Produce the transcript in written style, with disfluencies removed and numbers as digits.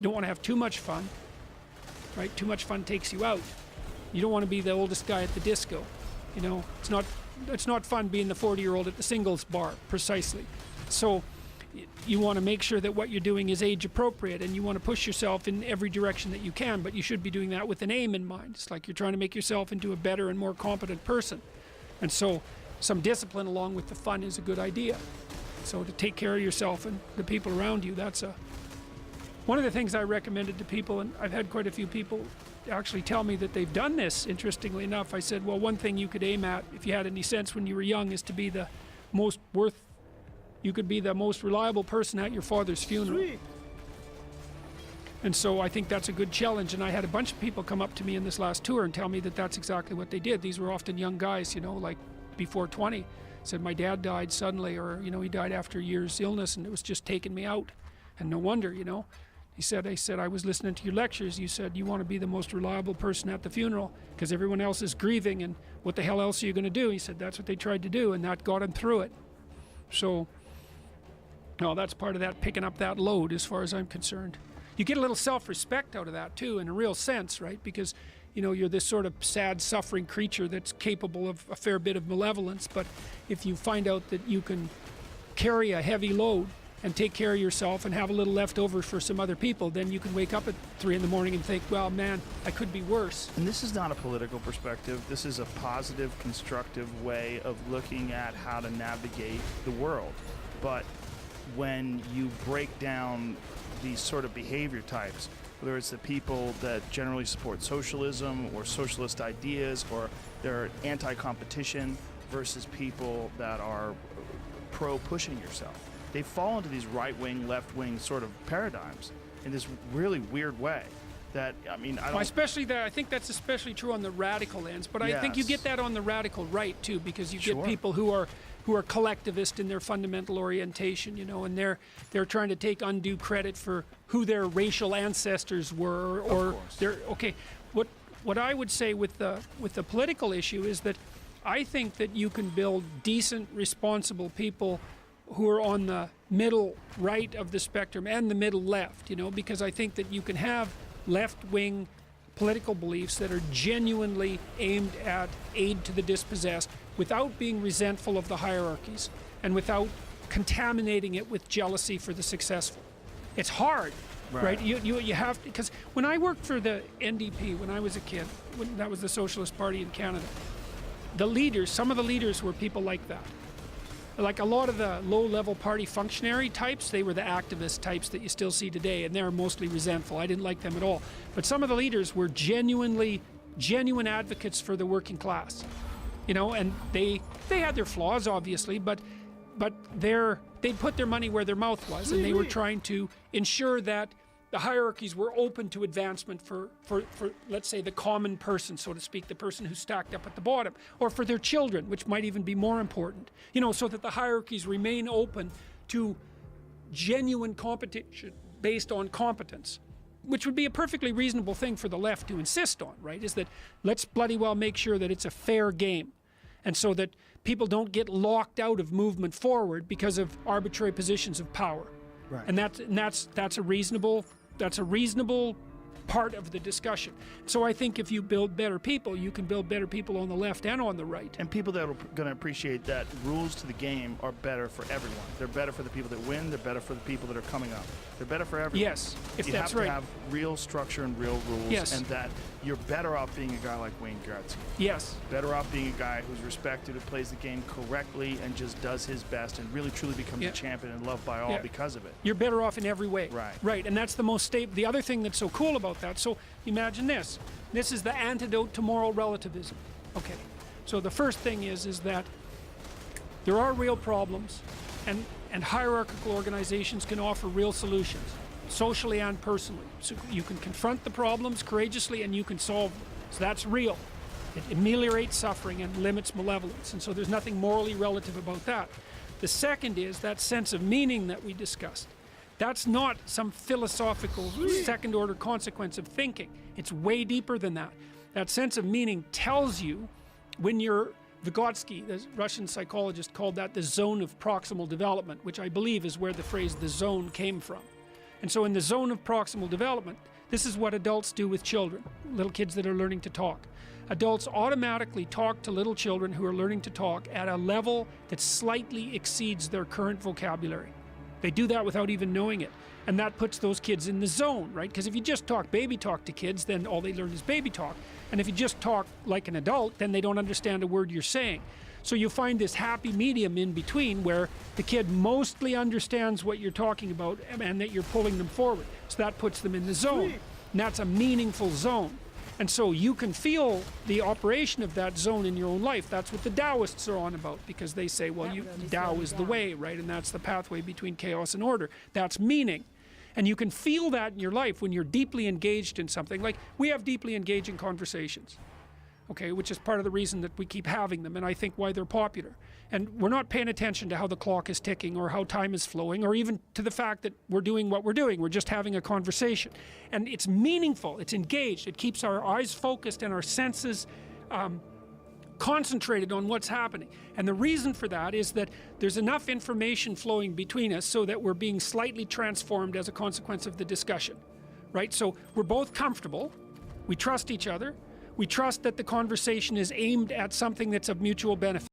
You don't want to have too much fun, right? Too much fun takes you out. You don't want to be the oldest guy at the disco. You know, it's not fun being the 40-year-old at the singles bar, precisely. So you want to make sure that what you're doing is age appropriate, and you want to push yourself in every direction that you can, but you should be doing that with an aim in mind. It's like you're trying to make yourself into a better and more competent person. And so some discipline along with the fun is a good idea. So to take care of yourself and the people around you, that's one of the things I recommended to people, and I've had quite a few people actually tell me that they've done this. Interestingly enough, I said, well, one thing you could aim at, if you had any sense when you were young, is to be the most you could be the most reliable person at your father's funeral. Sweet. And so I think that's a good challenge, and I had a bunch of people come up to me in this last tour and tell me that that's exactly what they did. These were often young guys, you know, like before 20. Said, my dad died suddenly, or, you know, he died after a year's illness, and it was just taking me out. And no wonder, you know. I said, I was listening to your lectures. You said you want to be the most reliable person at the funeral because everyone else is grieving, and what the hell else are you going to do? He said, that's what they tried to do, and that got him through it. So, no, that's part of that, picking up that load as far as I'm concerned. You get a little self-respect out of that too, in a real sense, right? Because, you know, you're this sort of sad, suffering creature that's capable of a fair bit of malevolence, but if you find out that you can carry a heavy load and take care of yourself and have a little left over for some other people, then you can wake up at 3 in the morning and think, well, man, I could be worse. And this is not a political perspective. This is a positive, constructive way of looking at how to navigate the world. But when you break down these sort of behavior types, whether it's the people that generally support socialism or socialist ideas, or they're anti-competition versus people that are pro-pushing yourself, they fall into these right-wing, left-wing sort of paradigms in this really weird way. That, I mean, I don't... Well, especially that, I think that's especially true on the radical ends, but yes. I think you get that on the radical right too, because you get people who are collectivist in their fundamental orientation, you know, and they're trying to take undue credit for who their racial ancestors were, or they're okay. What I would say with the political issue is that I think that you can build decent, responsible people who are on the middle right of the spectrum and the middle left, you know, because I think that you can have left-wing political beliefs that are genuinely aimed at aid to the dispossessed without being resentful of the hierarchies and without contaminating it with jealousy for the successful. It's hard, right? You have to, because when I worked for the NDP when I was a kid, when that was the Socialist Party in Canada, the leaders, some of the leaders were people like that. Like a lot of the low-level party functionary types, they were the activist types that you still see today, and they're mostly resentful. I didn't like them at all. But some of the leaders were genuine advocates for the working class, you know, and they had their flaws, obviously, but they'd put their money where their mouth was, and they were trying to ensure that the hierarchies were open to advancement for let's say, the common person, so to speak, the person who's stacked up at the bottom, or for their children, which might even be more important, you know, so that the hierarchies remain open to genuine competition based on competence, which would be a perfectly reasonable thing for the left to insist on, right? Is that let's bloody well make sure that it's a fair game, and so that people don't get locked out of movement forward because of arbitrary positions of power. Right. And that's a reasonable part of the discussion. So I think if you build better people, you can build better people on the left and on the right. And people that are going to appreciate that rules to the game are better for everyone. They're better for the people that win. They're better for the people that are coming up. They're better for everyone. Yes, if that's right. You have to have real structure and real rules. Yes. And that you're better off being a guy like Wayne Gretzky. Yes. Better off being a guy who's respected, who plays the game correctly and just does his best and really truly becomes a champion and loved by all because of it. You're better off in every way. Right. Right, and that's the most stable. The other thing that's so cool about that, so imagine this. This is the antidote to moral relativism. Okay, so the first thing is that there are real problems, and hierarchical organizations can offer real solutions, socially and personally. So you can confront the problems courageously and you can solve them. So that's real. It ameliorates suffering and limits malevolence, and so there's nothing morally relative about that. The second is that sense of meaning that we discussed. That's not some philosophical second-order consequence of thinking. It's way deeper than that. That sense of meaning tells you when you're... Vygotsky, the Russian psychologist, called that the zone of proximal development, which I believe is where the phrase the zone came from. And so in the zone of proximal development, this is what adults do with children, little kids that are learning to talk. Adults automatically talk to little children who are learning to talk at a level that slightly exceeds their current vocabulary. They do that without even knowing it. And that puts those kids in the zone, right? Because if you just talk baby talk to kids, then all they learn is baby talk. And if you just talk like an adult, then they don't understand a word you're saying. So you find this happy medium in between where the kid mostly understands what you're talking about and that you're pulling them forward. So that puts them in the zone. And that's a meaningful zone. And so you can feel the operation of that zone in your own life. That's what the Taoists are on about, because they say, well, Tao is the way, right? And that's the pathway between chaos and order. That's meaning. And you can feel that in your life when you're deeply engaged in something. Like, we have deeply engaging conversations, okay, which is part of the reason that we keep having them, and I think why they're popular. And we're not paying attention to how the clock is ticking or how time is flowing or even to the fact that we're doing what we're doing. We're just having a conversation. And it's meaningful, it's engaged, it keeps our eyes focused and our senses concentrated on what's happening. And the reason for that is that there's enough information flowing between us so that we're being slightly transformed as a consequence of the discussion, right? So we're both comfortable, we trust each other, we trust that the conversation is aimed at something that's of mutual benefit.